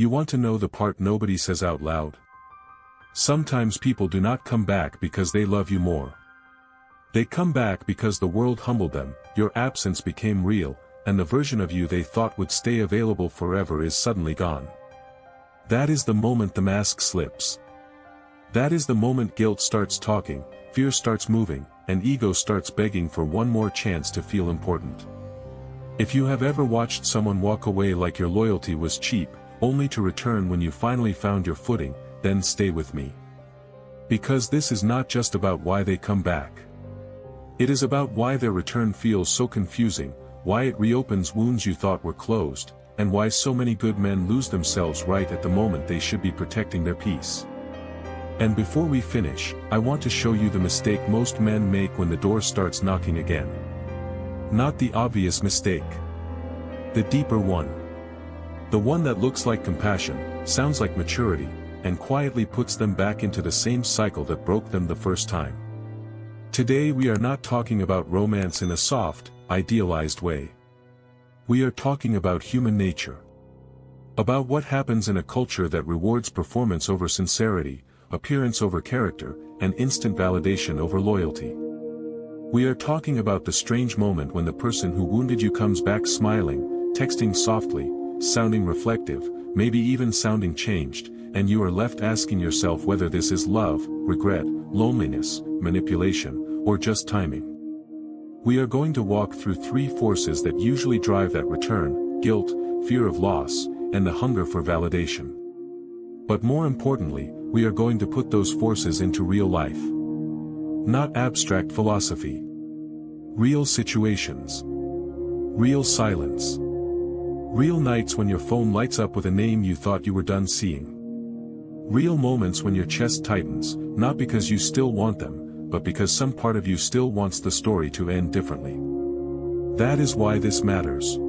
You want to know the part nobody says out loud? Sometimes people do not come back because they love you more. They come back because the world humbled them, your absence became real, and the version of you they thought would stay available forever is suddenly gone. That is the moment the mask slips. That is the moment guilt starts talking, fear starts moving, and ego starts begging for one more chance to feel important. If you have ever watched someone walk away like your loyalty was cheap, only to return when you finally found your footing, then stay with me. Because this is not just about why they come back. It is about why their return feels so confusing, why it reopens wounds you thought were closed, and why so many good men lose themselves right at the moment they should be protecting their peace. And before we finish, I want to show you the mistake most men make when the door starts knocking again. Not the obvious mistake. The deeper one. The one that looks like compassion, sounds like maturity, and quietly puts them back into the same cycle that broke them the first time. Today we are not talking about romance in a soft, idealized way. We are talking about human nature. About what happens in a culture that rewards performance over sincerity, appearance over character, and instant validation over loyalty. We are talking about the strange moment when the person who wounded you comes back smiling, texting softly, sounding reflective, maybe even sounding changed, and you are left asking yourself whether this is love, regret, loneliness, manipulation, or just timing. We are going to walk through three forces that usually drive that return: guilt, fear of loss, and the hunger for validation. But more importantly, we are going to put those forces into real life. Not abstract philosophy. Real situations. Real silence. Real nights when your phone lights up with a name you thought you were done seeing. Real moments when your chest tightens, not because you still want them, but because some part of you still wants the story to end differently. That is why this matters.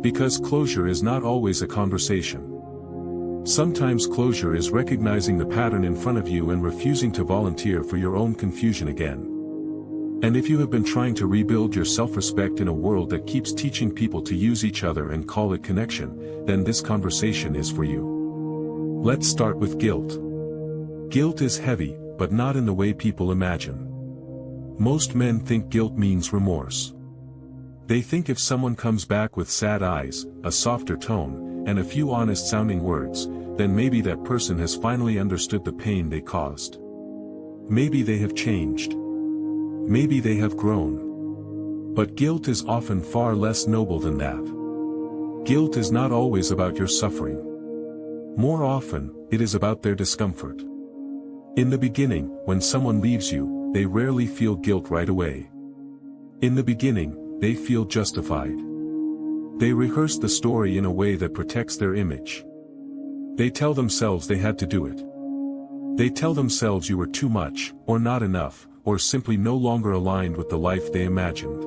Because closure is not always a conversation. Sometimes closure is recognizing the pattern in front of you and refusing to volunteer for your own confusion again. And if you have been trying to rebuild your self-respect in a world that keeps teaching people to use each other and call it connection, then this conversation is for you. Let's start with guilt. Guilt is heavy, but not in the way people imagine. Most men think guilt means remorse. They think if someone comes back with sad eyes, a softer tone, and a few honest-sounding words, then maybe that person has finally understood the pain they caused. Maybe they have changed. Maybe they have grown. But guilt is often far less noble than that. Guilt is not always about your suffering. More often, it is about their discomfort. In the beginning, when someone leaves you, they rarely feel guilt right away. In the beginning, they feel justified. They rehearse the story in a way that protects their image. They tell themselves they had to do it. They tell themselves you were too much, or not enough, or simply no longer aligned with the life they imagined.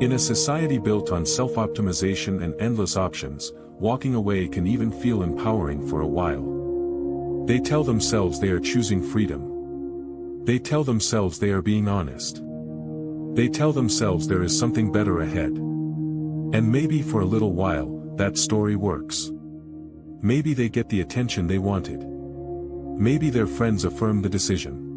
In a society built on self-optimization and endless options, walking away can even feel empowering for a while. They tell themselves they are choosing freedom. They tell themselves they are being honest. They tell themselves there is something better ahead. And maybe for a little while, that story works. Maybe they get the attention they wanted. Maybe their friends affirm the decision.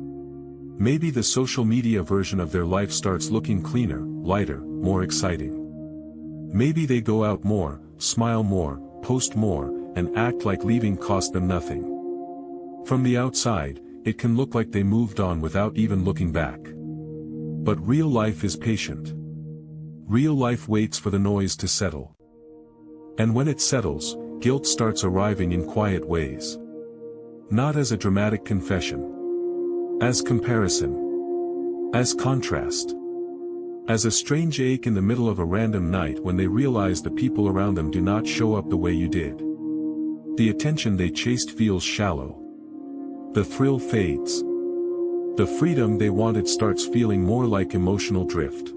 Maybe the social media version of their life starts looking cleaner, lighter, more exciting. Maybe they go out more, smile more, post more, and act like leaving cost them nothing. From the outside, it can look like they moved on without even looking back. But real life is patient. Real life waits for the noise to settle. And when it settles, guilt starts arriving in quiet ways. Not as a dramatic confession. As comparison. As contrast. As a strange ache in the middle of a random night when they realize the people around them do not show up the way you did. The attention they chased feels shallow. The thrill fades. The freedom they wanted starts feeling more like emotional drift.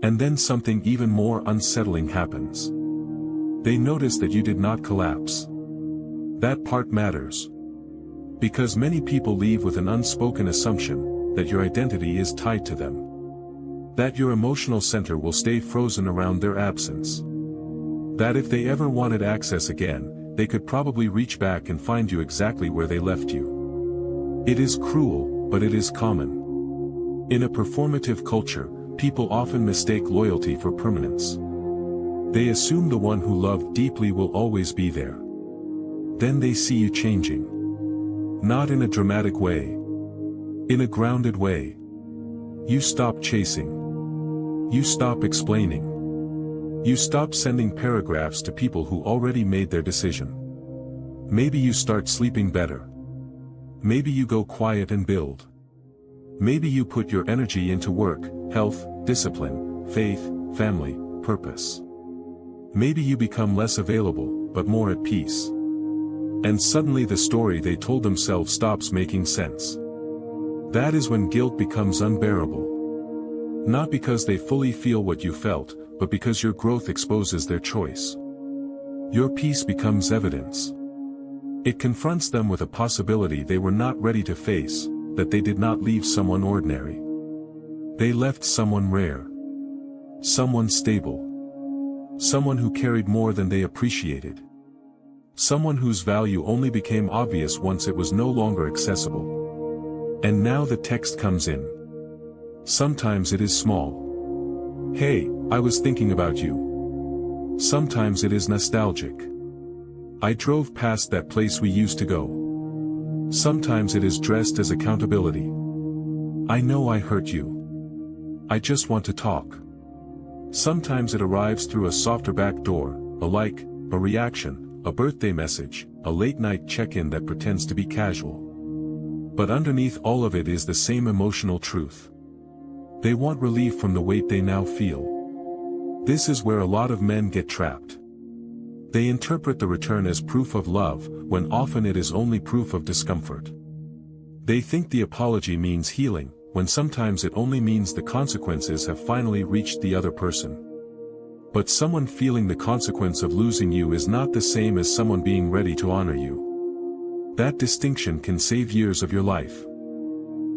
And then something even more unsettling happens. They notice that you did not collapse. That part matters. Because many people leave with an unspoken assumption that your identity is tied to them. That your emotional center will stay frozen around their absence. That if they ever wanted access again, they could probably reach back and find you exactly where they left you. It is cruel, but it is common. In a performative culture, people often mistake loyalty for permanence. They assume the one who loved deeply will always be there. Then they see you changing. Not in a dramatic way. In a grounded way. You stop chasing. You stop explaining. You stop sending paragraphs to people who already made their decision. Maybe you start sleeping better. Maybe you go quiet and build. Maybe you put your energy into work, health, discipline, faith, family, purpose. Maybe you become less available, but more at peace. And suddenly the story they told themselves stops making sense. That is when guilt becomes unbearable. Not because they fully feel what you felt, but because your growth exposes their choice. Your peace becomes evidence. It confronts them with a possibility they were not ready to face, that they did not leave someone ordinary. They left someone rare. Someone stable. Someone who carried more than they appreciated. Someone whose value only became obvious once it was no longer accessible. And now the text comes in. Sometimes it is small. Hey, I was thinking about you. Sometimes it is nostalgic. I drove past that place we used to go. Sometimes it is dressed as accountability. I know I hurt you. I just want to talk. Sometimes it arrives through a softer back door, a like, a reaction, a birthday message, a late-night check-in that pretends to be casual. But underneath all of it is the same emotional truth. They want relief from the weight they now feel. This is where a lot of men get trapped. They interpret the return as proof of love, when often it is only proof of discomfort. They think the apology means healing, when sometimes it only means the consequences have finally reached the other person. But someone feeling the consequence of losing you is not the same as someone being ready to honor you. That distinction can save years of your life.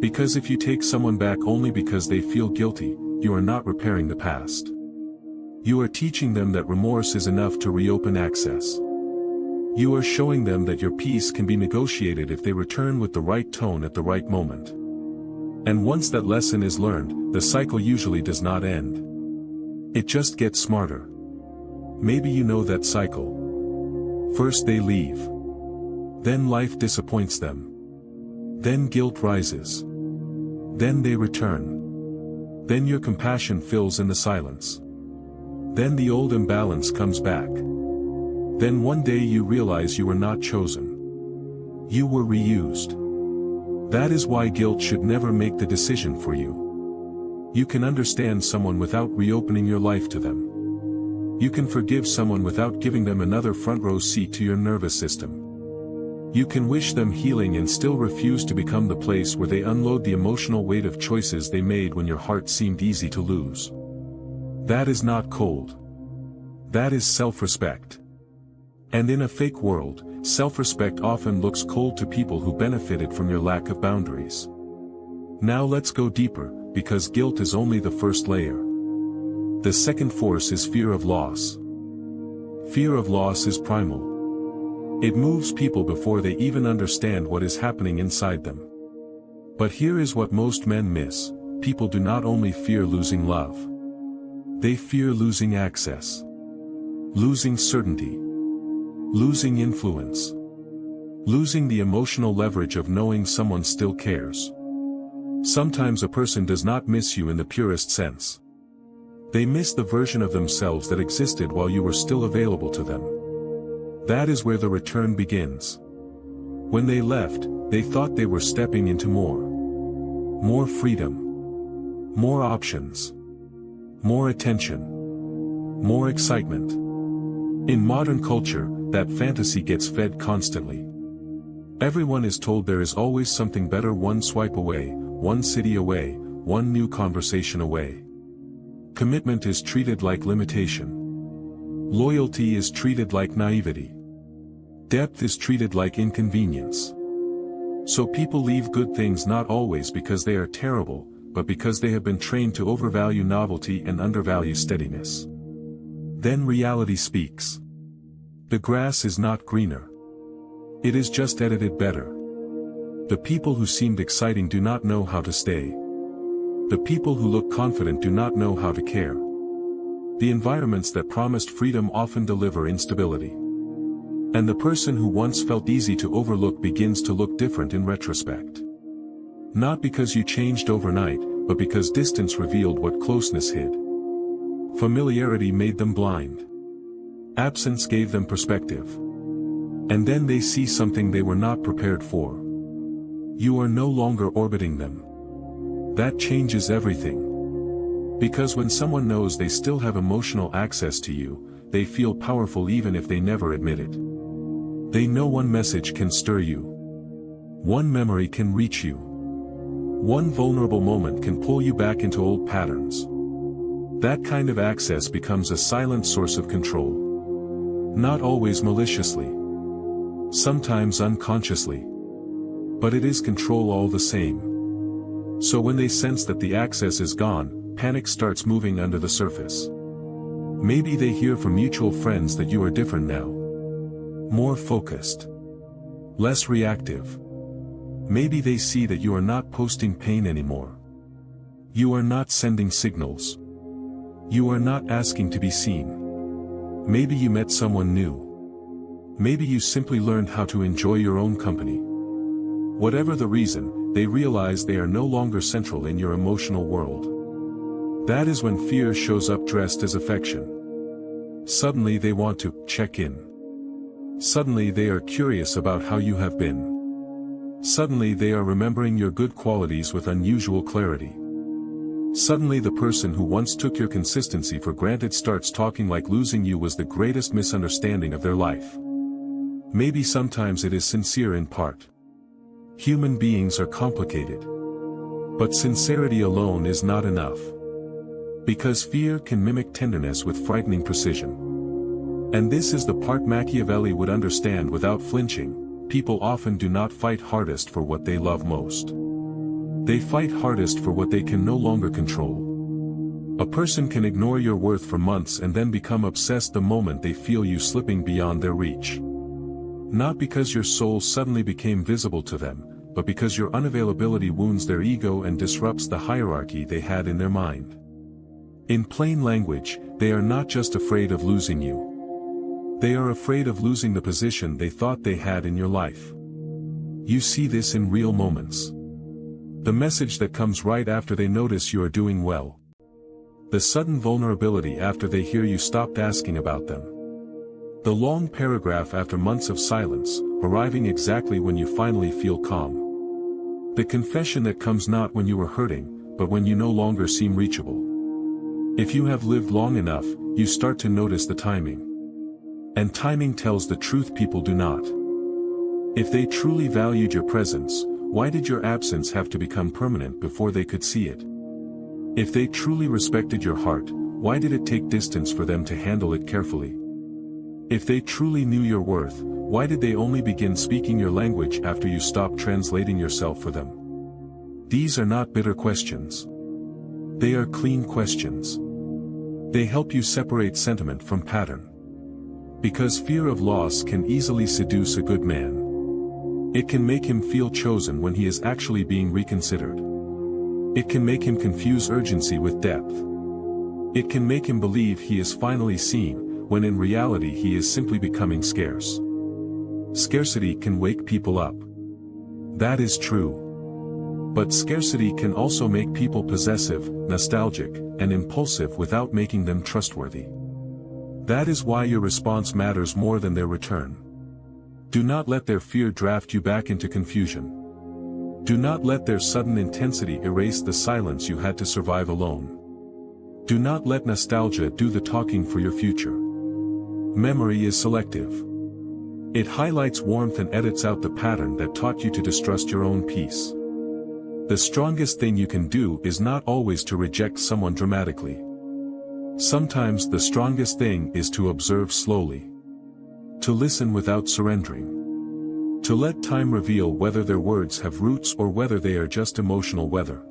Because if you take someone back only because they feel guilty, you are not repairing the past. You are teaching them that remorse is enough to reopen access. You are showing them that your peace can be negotiated if they return with the right tone at the right moment. And once that lesson is learned, the cycle usually does not end. It just gets smarter. Maybe you know that cycle. First they leave. Then life disappoints them. Then guilt rises. Then they return. Then your compassion fills in the silence. Then the old imbalance comes back. Then one day you realize you were not chosen. You were reused. That is why guilt should never make the decision for you. You can understand someone without reopening your life to them. You can forgive someone without giving them another front row seat to your nervous system. You can wish them healing and still refuse to become the place where they unload the emotional weight of choices they made when your heart seemed easy to lose. That is not cold. That is self-respect. And in a fake world, self-respect often looks cold to people who benefited from your lack of boundaries. Now let's go deeper, because guilt is only the first layer. The second force is fear of loss. Fear of loss is primal. It moves people before they even understand what is happening inside them. But here is what most men miss: people do not only fear losing love. They fear losing access. Losing certainty. Losing influence. Losing the emotional leverage of knowing someone still cares. Sometimes a person does not miss you in the purest sense. They miss the version of themselves that existed while you were still available to them. That is where the return begins. When they left, they thought they were stepping into more. More freedom. More options. More attention. More excitement. In modern culture, that fantasy gets fed constantly. Everyone is told there is always something better one swipe away, one city away, one new conversation away. Commitment is treated like limitation. Loyalty is treated like naivety. Depth is treated like inconvenience. So people leave good things not always because they are terrible, but because they have been trained to overvalue novelty and undervalue steadiness. Then reality speaks. The grass is not greener. It is just edited better. The people who seemed exciting do not know how to stay. The people who look confident do not know how to care. The environments that promised freedom often deliver instability. And the person who once felt easy to overlook begins to look different in retrospect. Not because you changed overnight, but because distance revealed what closeness hid. Familiarity made them blind. Absence gave them perspective. And then they see something they were not prepared for. You are no longer orbiting them. That changes everything. Because when someone knows they still have emotional access to you, they feel powerful even if they never admit it. They know one message can stir you. One memory can reach you. One vulnerable moment can pull you back into old patterns. That kind of access becomes a silent source of control. Not always maliciously. Sometimes unconsciously. But it is control all the same. So when they sense that the access is gone, panic starts moving under the surface. Maybe they hear from mutual friends that you are different now. More focused. Less reactive. Maybe they see that you are not posting pain anymore. You are not sending signals. You are not asking to be seen. Maybe you met someone new. Maybe you simply learned how to enjoy your own company. Whatever the reason, they realize they are no longer central in your emotional world. That is when fear shows up dressed as affection. Suddenly they want to check in. Suddenly they are curious about how you have been. Suddenly they are remembering your good qualities with unusual clarity. Suddenly the person who once took your consistency for granted starts talking like losing you was the greatest misunderstanding of their life. Maybe sometimes it is sincere in part. Human beings are complicated. But sincerity alone is not enough. Because fear can mimic tenderness with frightening precision. And this is the part Machiavelli would understand without flinching. People often do not fight hardest for what they love most. They fight hardest for what they can no longer control. A person can ignore your worth for months and then become obsessed the moment they feel you slipping beyond their reach. Not because your soul suddenly became visible to them, but because your unavailability wounds their ego and disrupts the hierarchy they had in their mind. In plain language, they are not just afraid of losing you. They are afraid of losing the position they thought they had in your life. You see this in real moments. The message that comes right after they notice you are doing well. The sudden vulnerability after they hear you stopped asking about them. The long paragraph after months of silence, arriving exactly when you finally feel calm. The confession that comes not when you are hurting, but when you no longer seem reachable. If you have lived long enough, you start to notice the timing. And timing tells the truth people do not. If they truly valued your presence, why did your absence have to become permanent before they could see it? If they truly respected your heart, why did it take distance for them to handle it carefully? If they truly knew your worth, why did they only begin speaking your language after you stopped translating yourself for them? These are not bitter questions. They are clean questions. They help you separate sentiment from pattern. Because fear of loss can easily seduce a good man. It can make him feel chosen when he is actually being reconsidered. It can make him confuse urgency with depth. It can make him believe he is finally seen, when in reality he is simply becoming scarce. Scarcity can wake people up. That is true. But scarcity can also make people possessive, nostalgic, and impulsive without making them trustworthy. That is why your response matters more than their return. Do not let their fear draft you back into confusion. Do not let their sudden intensity erase the silence you had to survive alone. Do not let nostalgia do the talking for your future. Memory is selective. It highlights warmth and edits out the pattern that taught you to distrust your own peace. The strongest thing you can do is not always to reject someone dramatically. Sometimes the strongest thing is to observe slowly. To listen without surrendering. To let time reveal whether their words have roots or whether they are just emotional weather.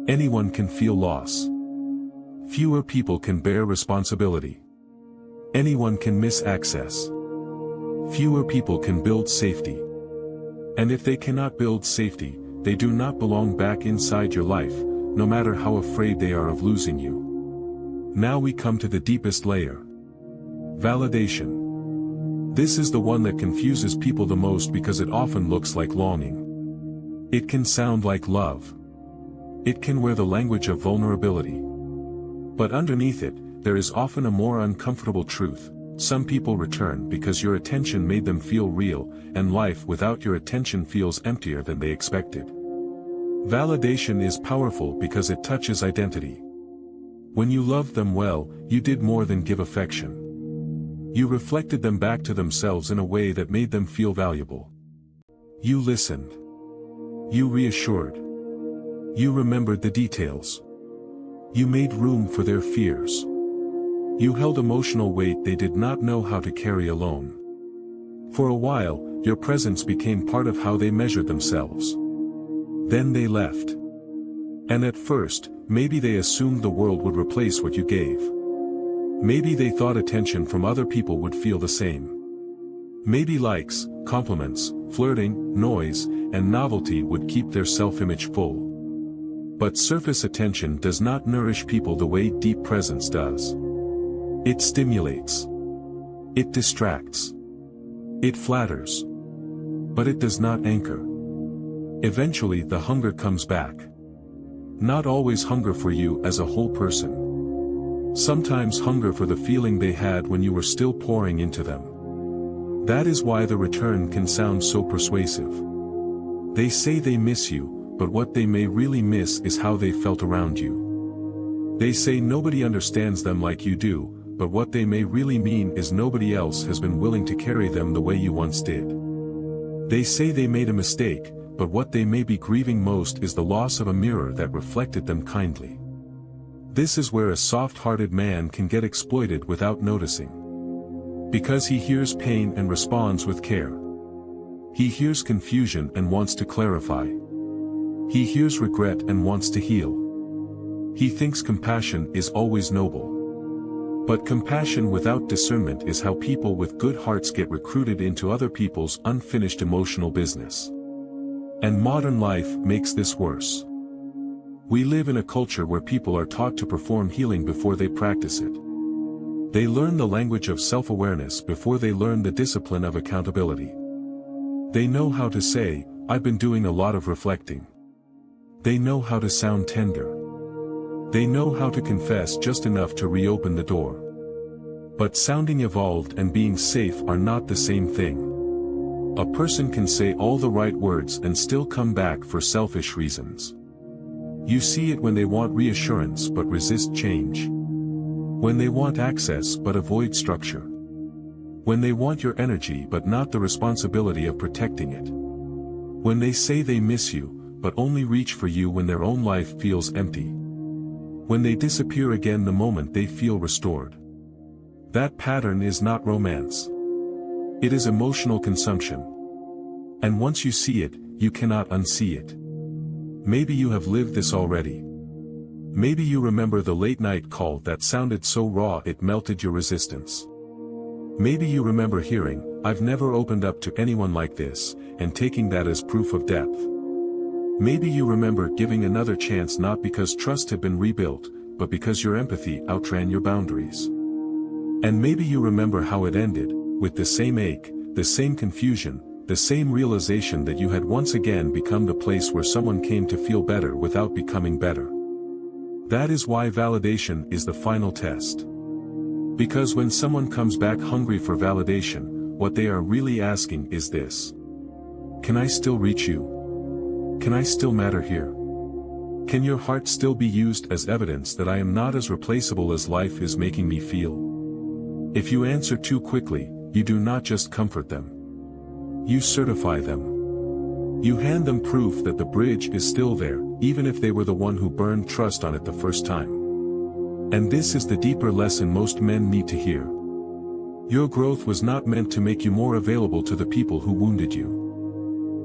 Anyone can feel loss. Fewer people can bear responsibility. Anyone can miss access. Fewer people can build safety. And if they cannot build safety, they do not belong back inside your life, no matter how afraid they are of losing you. Now we come to the deepest layer. Validation. This is the one that confuses people the most because it often looks like longing. It can sound like love. It can wear the language of vulnerability. But underneath it, there is often a more uncomfortable truth. Some people return because your attention made them feel real, and life without your attention feels emptier than they expected. Validation is powerful because it touches identity. When you loved them well, you did more than give affection. You reflected them back to themselves in a way that made them feel valuable. You listened. You reassured. You remembered the details. You made room for their fears. You held emotional weight they did not know how to carry alone. For a while, your presence became part of how they measured themselves. Then they left. And at first, maybe they assumed the world would replace what you gave. Maybe they thought attention from other people would feel the same. Maybe likes, compliments, flirting, noise, and novelty would keep their self-image full. But surface attention does not nourish people the way deep presence does. It stimulates. It distracts. It flatters. But it does not anchor. Eventually the hunger comes back. Not always hunger for you as a whole person. Sometimes hunger for the feeling they had when you were still pouring into them. That is why the return can sound so persuasive. They say they miss you, but what they may really miss is how they felt around you. They say nobody understands them like you do, but what they may really mean is nobody else has been willing to carry them the way you once did. They say they made a mistake, but what they may be grieving most is the loss of a mirror that reflected them kindly. This is where a soft-hearted man can get exploited without noticing. Because he hears pain and responds with care. He hears confusion and wants to clarify. He hears regret and wants to heal. He thinks compassion is always noble. But compassion without discernment is how people with good hearts get recruited into other people's unfinished emotional business. And modern life makes this worse. We live in a culture where people are taught to perform healing before they practice it. They learn the language of self-awareness before they learn the discipline of accountability. They know how to say, "I've been doing a lot of reflecting." They know how to sound tender. They know how to confess just enough to reopen the door. But sounding evolved and being safe are not the same thing. A person can say all the right words and still come back for selfish reasons. You see it when they want reassurance but resist change. When they want access but avoid structure. When they want your energy but not the responsibility of protecting it. When they say they miss you, but only reach for you when their own life feels empty. When they disappear again the moment they feel restored. That pattern is not romance. It is emotional consumption. And once you see it, you cannot unsee it. Maybe you have lived this already. Maybe you remember the late-night call that sounded so raw it melted your resistance. Maybe you remember hearing, "I've never opened up to anyone like this," and taking that as proof of depth. Maybe you remember giving another chance not because trust had been rebuilt, but because your empathy outran your boundaries. And maybe you remember how it ended, with the same ache, the same confusion, the same realization that you had once again become the place where someone came to feel better without becoming better. That is why validation is the final test. Because when someone comes back hungry for validation, what they are really asking is this: can I still reach you? Can I still matter here? Can your heart still be used as evidence that I am not as replaceable as life is making me feel? If you answer too quickly, you do not just comfort them. You certify them. You hand them proof that the bridge is still there, even if they were the one who burned trust on it the first time. And this is the deeper lesson most men need to hear. Your growth was not meant to make you more available to the people who wounded you.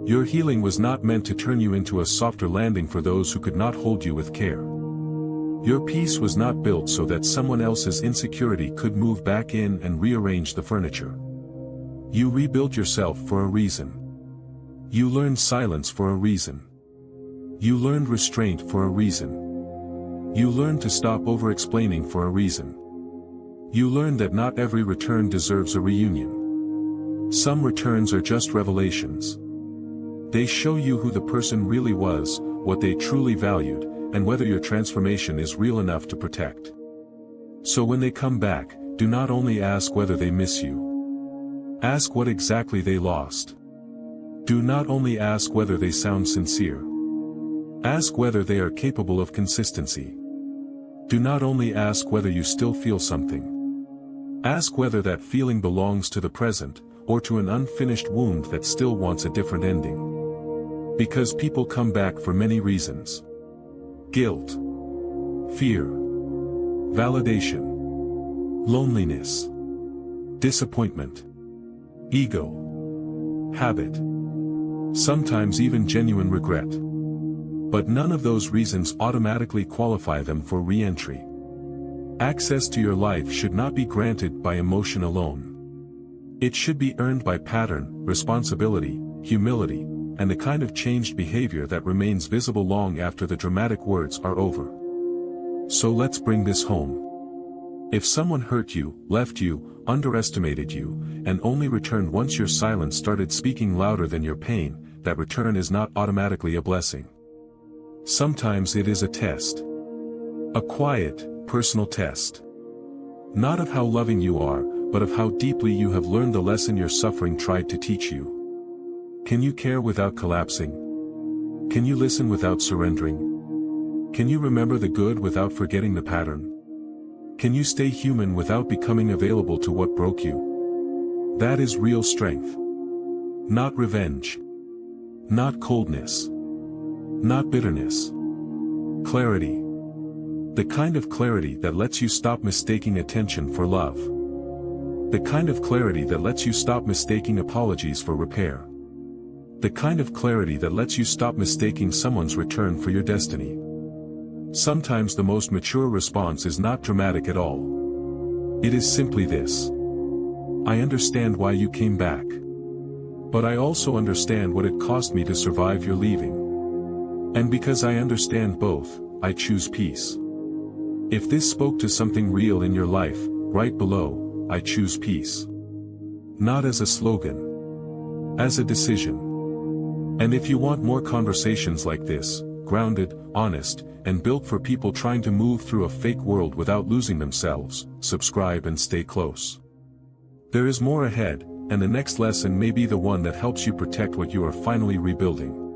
Your healing was not meant to turn you into a softer landing for those who could not hold you with care. Your peace was not built so that someone else's insecurity could move back in and rearrange the furniture. You rebuilt yourself for a reason. You learned silence for a reason. You learned restraint for a reason. You learned to stop over-explaining for a reason. You learned that not every return deserves a reunion. Some returns are just revelations. They show you who the person really was, what they truly valued, and whether your transformation is real enough to protect. So when they come back, do not only ask whether they miss you. Ask what exactly they lost. Do not only ask whether they sound sincere. Ask whether they are capable of consistency. Do not only ask whether you still feel something. Ask whether that feeling belongs to the present, or to an unfinished wound that still wants a different ending. Because people come back for many reasons. Guilt. Fear. Validation. Loneliness. Disappointment. Ego. Habit. Sometimes even genuine regret. But none of those reasons automatically qualify them for re-entry. Access to your life should not be granted by emotion alone. It should be earned by pattern, responsibility, humility, and the kind of changed behavior that remains visible long after the dramatic words are over. So let's bring this home. If someone hurt you, left you, underestimated you, and only returned once your silence started speaking louder than your pain, that return is not automatically a blessing. Sometimes it is a test. A quiet, personal test. Not of how loving you are, but of how deeply you have learned the lesson your suffering tried to teach you. Can you care without collapsing? Can you listen without surrendering? Can you remember the good without forgetting the pattern? Can you stay human without becoming available to what broke you? That is real strength. Not revenge. Not coldness. Not bitterness. Clarity. The kind of clarity that lets you stop mistaking attention for love. The kind of clarity that lets you stop mistaking apologies for repair. The kind of clarity that lets you stop mistaking someone's return for your destiny. Sometimes the most mature response is not dramatic at all. It is simply this. I understand why you came back. But I also understand what it cost me to survive your leaving. And because I understand both, I choose peace. If this spoke to something real in your life, write below, I choose peace. Not as a slogan. As a decision. And if you want more conversations like this, grounded, honest, and built for people trying to move through a fake world without losing themselves, subscribe and stay close. There is more ahead, and the next lesson may be the one that helps you protect what you are finally rebuilding.